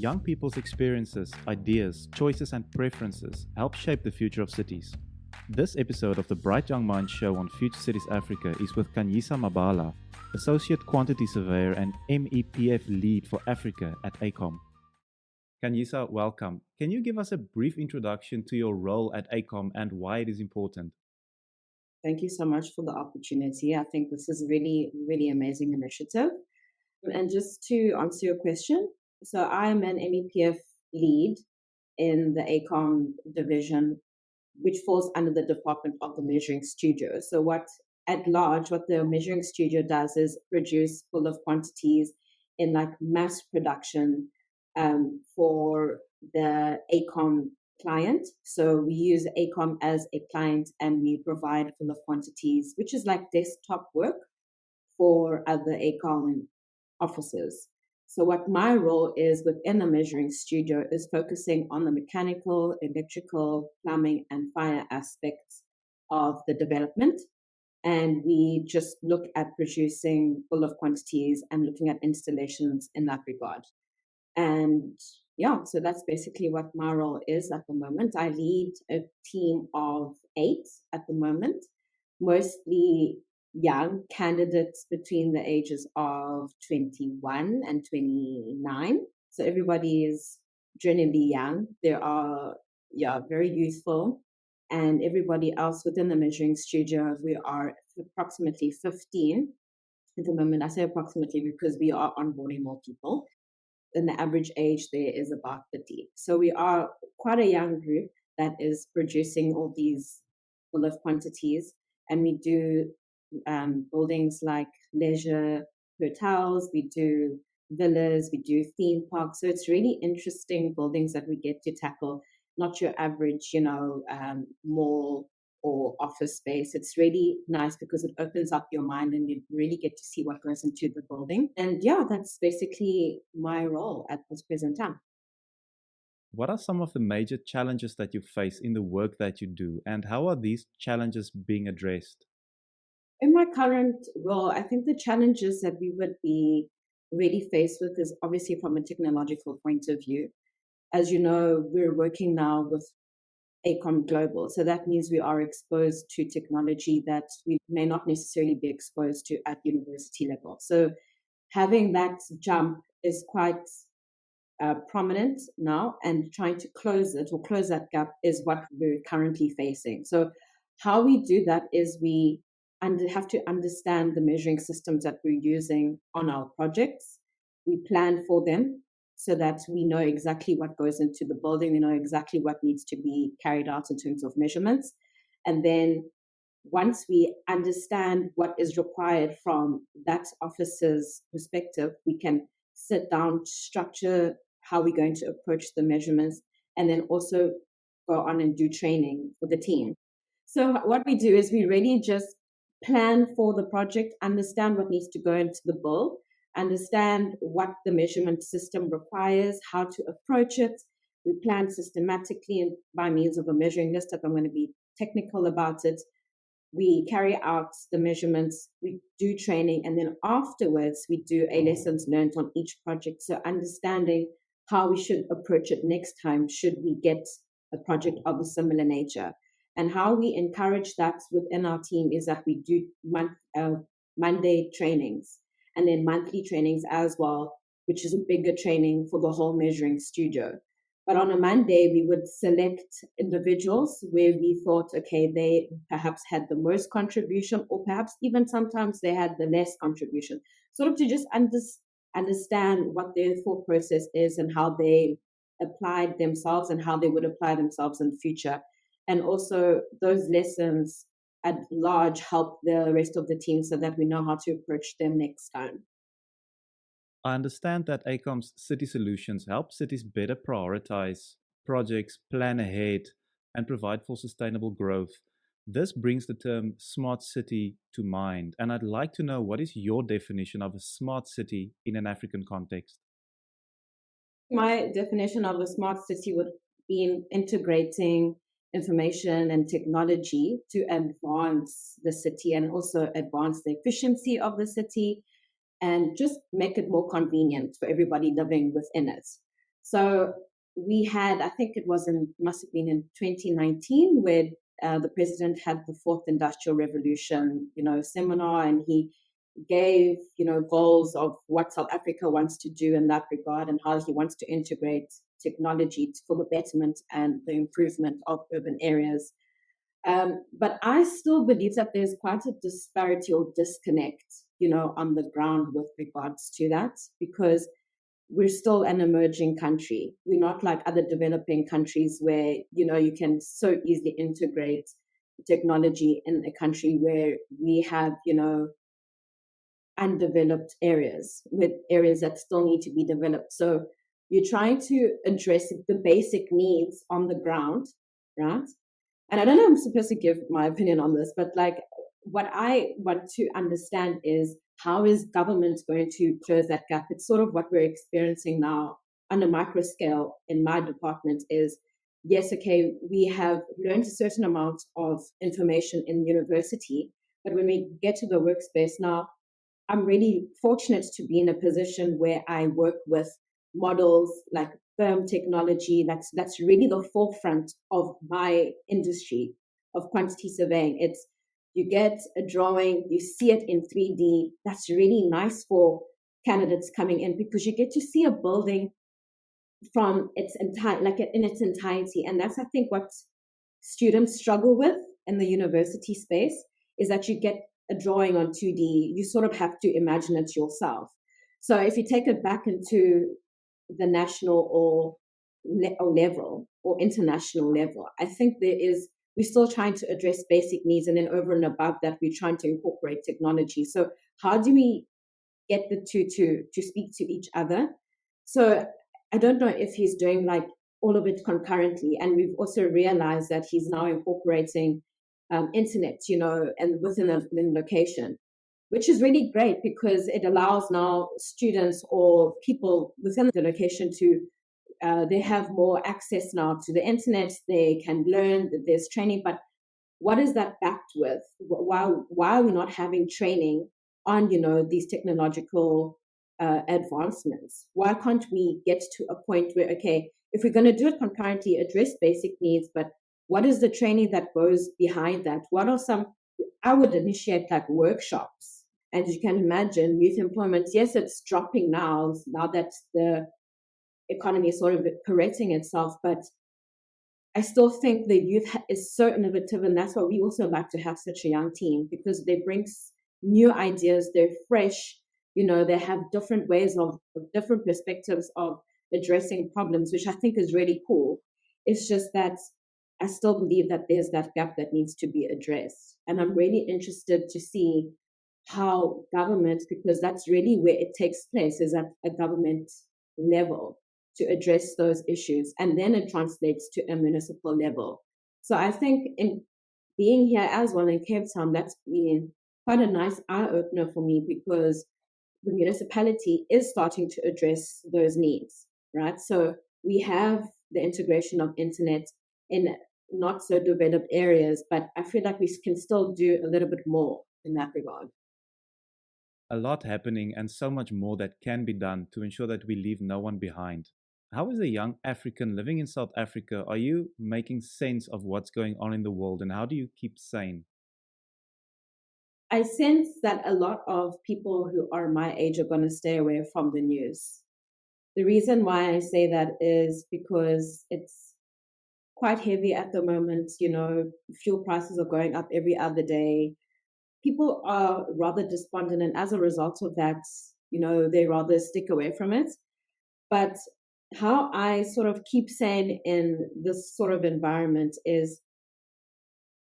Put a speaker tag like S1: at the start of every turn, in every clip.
S1: Young people's experiences, ideas, choices, and preferences help shape the future of cities. This episode of the Bright Young Minds show on Future Cities Africa is with Khanyisa Mabala, Associate Quantity Surveyor and MEPF Lead for Africa at AECOM. Khanyisa, welcome. Can you give us a brief introduction to your role at AECOM and why it is important?
S2: Thank you so much for the opportunity. I think this is a really amazing initiative. And just to answer your question, so I am an MEPF lead in the AECOM division, which falls under the Department of the Measuring Studio. So what the Measuring Studio does is produce full of quantities in like mass production for the AECOM client. So we use AECOM as a client and we provide full of quantities, which is like desktop work for other AECOM officers. So what my role is within the measuring studio is focusing on the mechanical, electrical, plumbing, and fire aspects of the development. And we just look at producing full of quantities and looking at installations in that regard. And yeah, so that's basically what my role is at the moment. I lead a team of 8 at the moment, mostly young candidates between the ages of 21 and 29. So everybody is generally young. They are, very youthful. And everybody else within the measuring studio, we are approximately 15 at the moment. I say approximately because we are onboarding more people. And the average age there is about 30. So we are quite a young group that is producing all these full of quantities. And we do buildings like leisure hotels, we do villas, we do theme parks. So it's really interesting buildings that we get to tackle, not your average, mall or office space. It's really nice because it opens up your mind and you really get to see what goes into the building. And yeah, that's basically my role at this present time.
S1: What are some of the major challenges that you face in the work that you do, and how are these challenges being addressed?
S2: In my current role, I think the challenges that we would be really faced with is obviously from a technological point of view. As you know, we're working now with AECOM Global. So that means we are exposed to technology that we may not necessarily be exposed to at university level. So having that jump is quite prominent now, and trying to close it or close that gap is what we're currently facing. So how we do that is we have to understand the measuring systems that we're using on our projects. We plan for them so that we know exactly what goes into the building. We know exactly what needs to be carried out in terms of measurements. And then once we understand what is required from that officer's perspective, we can sit down, structure how we're going to approach the measurements, and then also go on and do training for the team. So what we do is we really just plan for the project, understand what needs to go into the bill, understand what the measurement system requires, how to approach it. We plan systematically and by means of a measuring list, if I'm going to be technical about it. We carry out the measurements, we do training, and then afterwards we do a lessons learned on each project. So understanding how we should approach it next time should we get a project of a similar nature. And how we encourage that within our team is that we do Monday trainings and then monthly trainings as well, which is a bigger training for the whole measuring studio. But on a Monday, we would select individuals where we thought, okay, they perhaps had the most contribution, or perhaps even sometimes they had the less contribution, sort of to just understand what their thought process is and how they applied themselves and how they would apply themselves in the future. And also those lessons at large help the rest of the team so that we know how to approach them next time.
S1: I understand that AECOM's city solutions help cities better prioritize projects, plan ahead, and provide for sustainable growth. This brings the term smart city to mind, and I'd like to know, what is your definition of a smart city in an African context?
S2: My definition of a smart city would be in integrating information and technology to advance the city and also advance the efficiency of the city and just make it more convenient for everybody living within it. So we had, I think it must have been in 2019, where the president had the fourth industrial revolution, seminar, and he gave, goals of what South Africa wants to do in that regard and how he wants to integrate technology for the betterment and the improvement of urban areas. But I still believe that there's quite a disparity or disconnect, on the ground with regards to that, because we're still an emerging country. We're not like other developing countries where, you can so easily integrate technology in a country where we have, undeveloped areas with areas that still need to be developed. So you're trying to address the basic needs on the ground, right? And I don't know if I'm supposed to give my opinion on this, but like what I want to understand is how is government going to close that gap? It's sort of what we're experiencing now on a micro scale in my department is, yes, okay, we have learned a certain amount of information in university, but when we get to the workspace now, I'm really fortunate to be in a position where I work with models like firm technology that's really the forefront of my industry of quantity surveying. It's you get a drawing, you see it in 3D. That's really nice for candidates coming in because you get to see a building from its entire like in its entirety. And that's I think what students struggle with in the university space is that you get a drawing on 2D, you sort of have to imagine it yourself. So if you take it back into the national or level or international level, I think we're still trying to address basic needs, and then over and above that, we're trying to incorporate technology. So how do we get the two to speak to each other? So I don't know if he's doing like all of it concurrently, and we've also realized that he's now incorporating internet, and within a location, which is really great because it allows now students or people within the location to they have more access now to the internet. They can learn that there's training, but what is that backed with? Why are we not having training on these technological advancements? Why can't we get to a point where, okay, if we're going to do it concurrently, address basic needs, but what is the training that goes behind that? What are I would initiate like workshops. And you can imagine youth employment, yes, it's dropping now that the economy is sort of correcting itself, but I still think the youth is so innovative, and that's why we also like to have such a young team because they bring new ideas, they're fresh, they have different ways of different perspectives of addressing problems, which I think is really cool. It's just that I still believe that there's that gap that needs to be addressed. And I'm really interested to see how government, because that's really where it takes place, is at a government level to address those issues. And then it translates to a municipal level. So I think in being here as well in Cape Town, that's been quite a nice eye-opener for me because the municipality is starting to address those needs, right? So we have the integration of internet in not so developed areas, but I feel like we can still do a little bit more in that regard.
S1: A lot happening and so much more that can be done to ensure that we leave no one behind. How, as a young African living in South Africa, are you making sense of what's going on in the world and how do you keep sane?
S2: I sense that a lot of people who are my age are going to stay away from the news. The reason why I say that is because it's quite heavy at the moment. Fuel prices are going up every other day. People are rather despondent, and as a result of that, they rather stick away from it. But how I sort of keep sane in this sort of environment is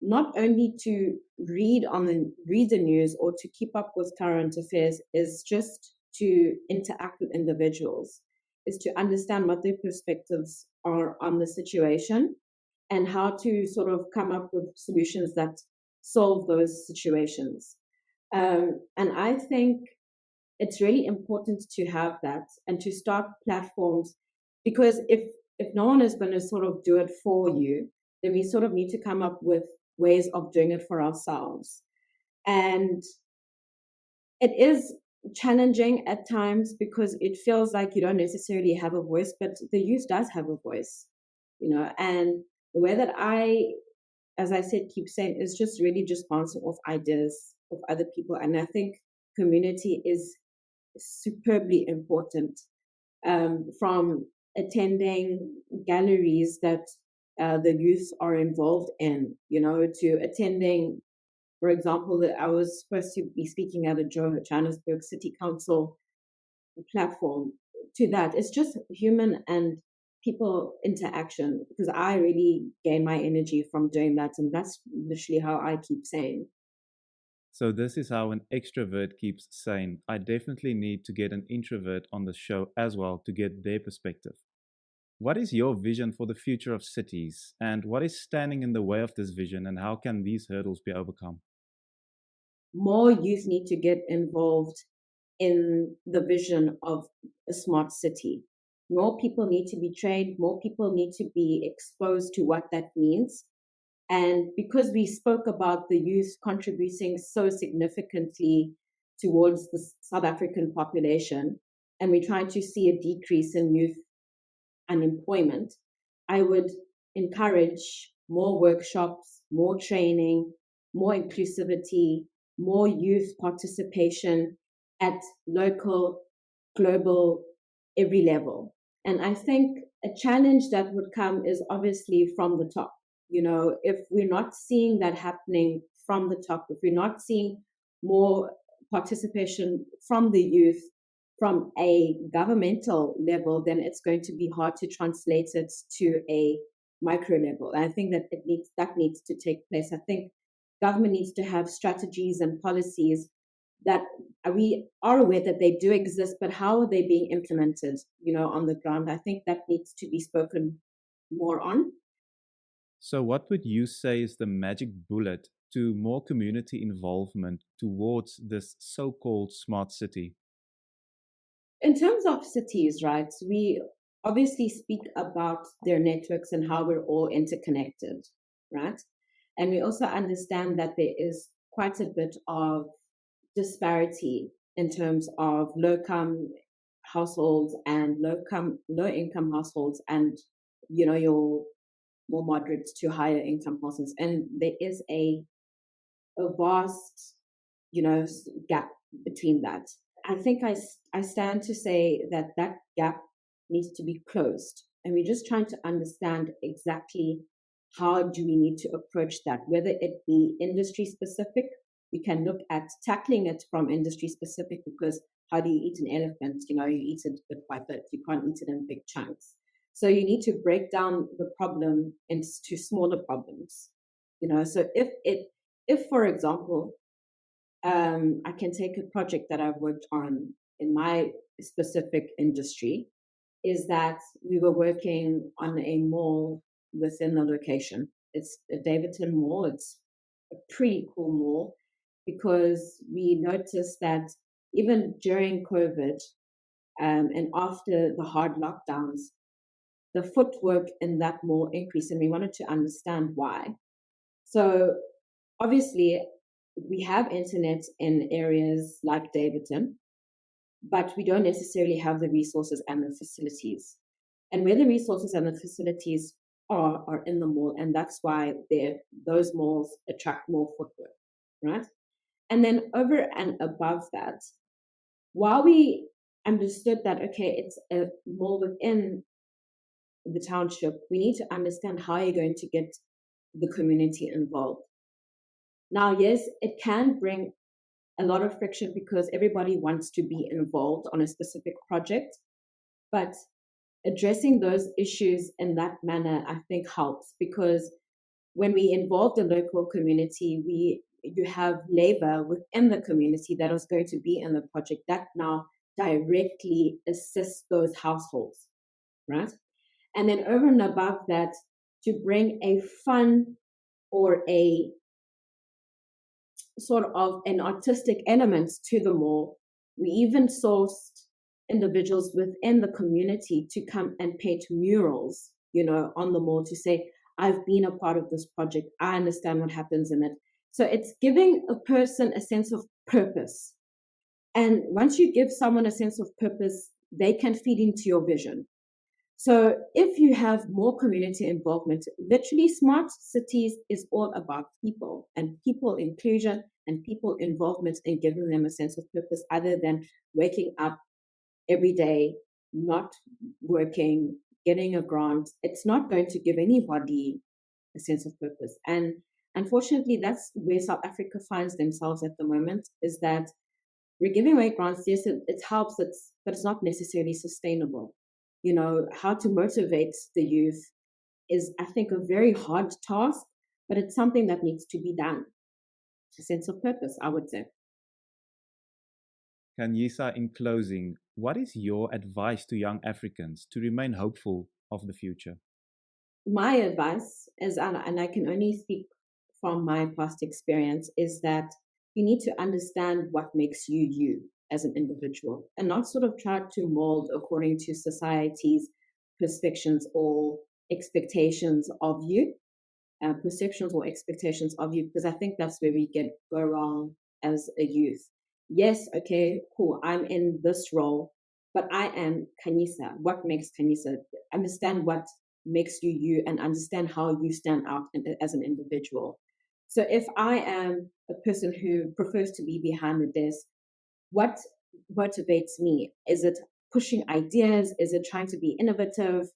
S2: not only to read the news or to keep up with current affairs, is just to interact with individuals, is to understand what their perspectives are on the situation and how to sort of come up with solutions that solve those situations. And I think it's really important to have that and to start platforms, because if no one is going to sort of do it for you, then we sort of need to come up with ways of doing it for ourselves. And it is challenging at times because it feels like you don't necessarily have a voice, but the youth does have a voice, and the way that as I said, keep saying is just really just bouncing off ideas of other people. And I think community is superbly important, from attending galleries that the youth are involved in, to attending, for example, that I was supposed to be speaking at a Johannesburg City Council platform, to that. It's just human and people interaction, because I really gain my energy from doing that. And that's literally how I keep saying.
S1: So, this is how an extrovert keeps sane. I definitely need to get an introvert on the show as well to get their perspective. What is your vision for the future of cities, and what is standing in the way of this vision, and how can these hurdles be overcome?
S2: More youth need to get involved in the vision of a smart city. More people need to be trained, more people need to be exposed to what that means. And because we spoke about the youth contributing so significantly towards the South African population, and we're trying to see a decrease in youth unemployment, I would encourage more workshops, more training, more inclusivity, more youth participation at local, global, every level. And I think a challenge that would come is obviously from the top. If we're not seeing that happening from the top, if we're not seeing more participation from the youth, from a governmental level, then it's going to be hard to translate it to a micro level. And I think that needs to take place. I think government needs to have strategies and policies that we are aware that they do exist, but how are they being implemented, on the ground? I think that needs to be spoken more on.
S1: So, what would you say is the magic bullet to more community involvement towards this so called smart city?
S2: In terms of cities, right, we obviously speak about their networks and how we're all interconnected, right? And we also understand that there is quite a bit of disparity in terms of low-income households and low-income households, and your more moderate to higher income households, and there is a vast gap between that. I think I stand to say that that gap needs to be closed. And we're just trying to understand exactly how do we need to approach that, whether it be industry specific. We can look at tackling it from industry specific, because how do you eat an elephant? You eat it bit by bit. You can't eat it in big chunks. So you need to break down the problem into smaller problems. So if for example, I can take a project that I've worked on in my specific industry, is that we were working on a mall within the location. It's a Davidson Mall. It's a pretty cool mall, because we noticed that even during COVID, and after the hard lockdowns, the footwork in that mall increased, and we wanted to understand why. So obviously, we have internet in areas like Davidson, but we don't necessarily have the resources and the facilities. And where the resources and the facilities are in the mall, and that's why those malls attract more footwork, right? And then over and above that, while we understood that, okay, it's a mall within the township, we need to understand how you're going to get the community involved. Now, yes, it can bring a lot of friction because everybody wants to be involved on a specific project, but addressing those issues in that manner, I think, helps, because when we involve the local community, you have labor within the community that is going to be in the project that now directly assists those households, right? And then over and above that, to bring a fun or a sort of an artistic element to the mall, we even sourced individuals within the community to come and paint murals, on the mall, to say, I've been a part of this project. I understand what happens in it. So it's giving a person a sense of purpose. And once you give someone a sense of purpose, they can feed into your vision. So if you have more community involvement, literally smart cities is all about people and people inclusion and people involvement in giving them a sense of purpose other than waking up every day, not working, getting a grant. It's not going to give anybody a sense of purpose. And unfortunately, that's where South Africa finds themselves at the moment, is that we're giving away grants. Yes, it helps, but it's not necessarily sustainable. You know, how to motivate the youth is, I think, a very hard task, but it's something that needs to be done. A sense of purpose, I would say.
S1: Khanyisa, in closing, what is your advice to young Africans to remain hopeful of the future?
S2: My advice is, and I can only speak from my past experience, is that you need to understand what makes you you as an individual and not sort of try to mold according to society's perceptions or expectations of you, perceptions or expectations of you, because I think that's where we go wrong as a youth. Yes, okay, cool, I'm in this role, but I am Khanyisa. What makes Khanyisa? Understand what makes you you and understand how you stand out as an individual. So if I am a person who prefers to be behind the desk, what motivates me? Is it pushing ideas? Is it trying to be innovative?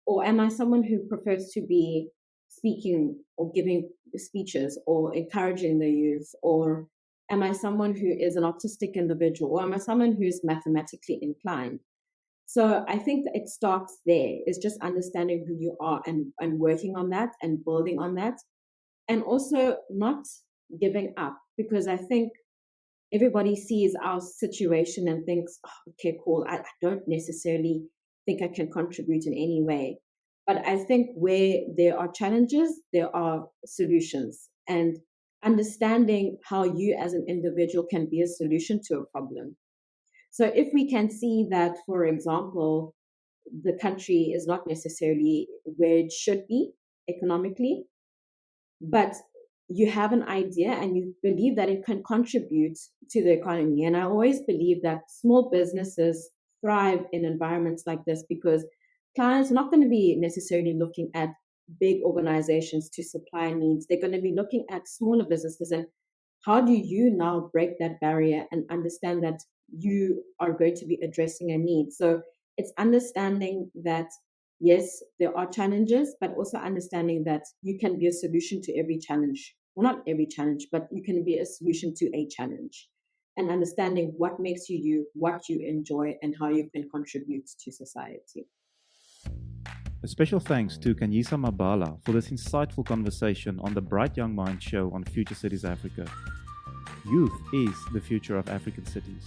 S2: Or am I someone who prefers to be speaking or giving speeches or encouraging the youth? Or am I someone who is an autistic individual? Or am I someone who's mathematically inclined? So I think that it starts there, is just understanding who you are and working on that and building on that. And also not giving up, because I think everybody sees our situation and thinks, oh, okay, cool, I don't necessarily think I can contribute in any way. But I think where there are challenges, there are solutions. And understanding how you as an individual can be a solution to a problem. So if we can see that, for example, the country is not necessarily where it should be economically, but you have an idea and you believe that it can contribute to the economy. And I always believe that small businesses thrive in environments like this because clients are not going to be necessarily looking at big organizations to supply needs. They're going to be looking at smaller businesses. And how do you now break that barrier and understand that you are going to be addressing a need? So it's understanding that yes, there are challenges, but also understanding that you can be a solution to every challenge. Well, not every challenge, but you can be a solution to a challenge. And understanding what makes you you, what you enjoy, and how you can contribute to society.
S1: A special thanks to Khanyisa Mabala for this insightful conversation on the Bright Young Minds show on Future Cities Africa. Youth is the future of African cities.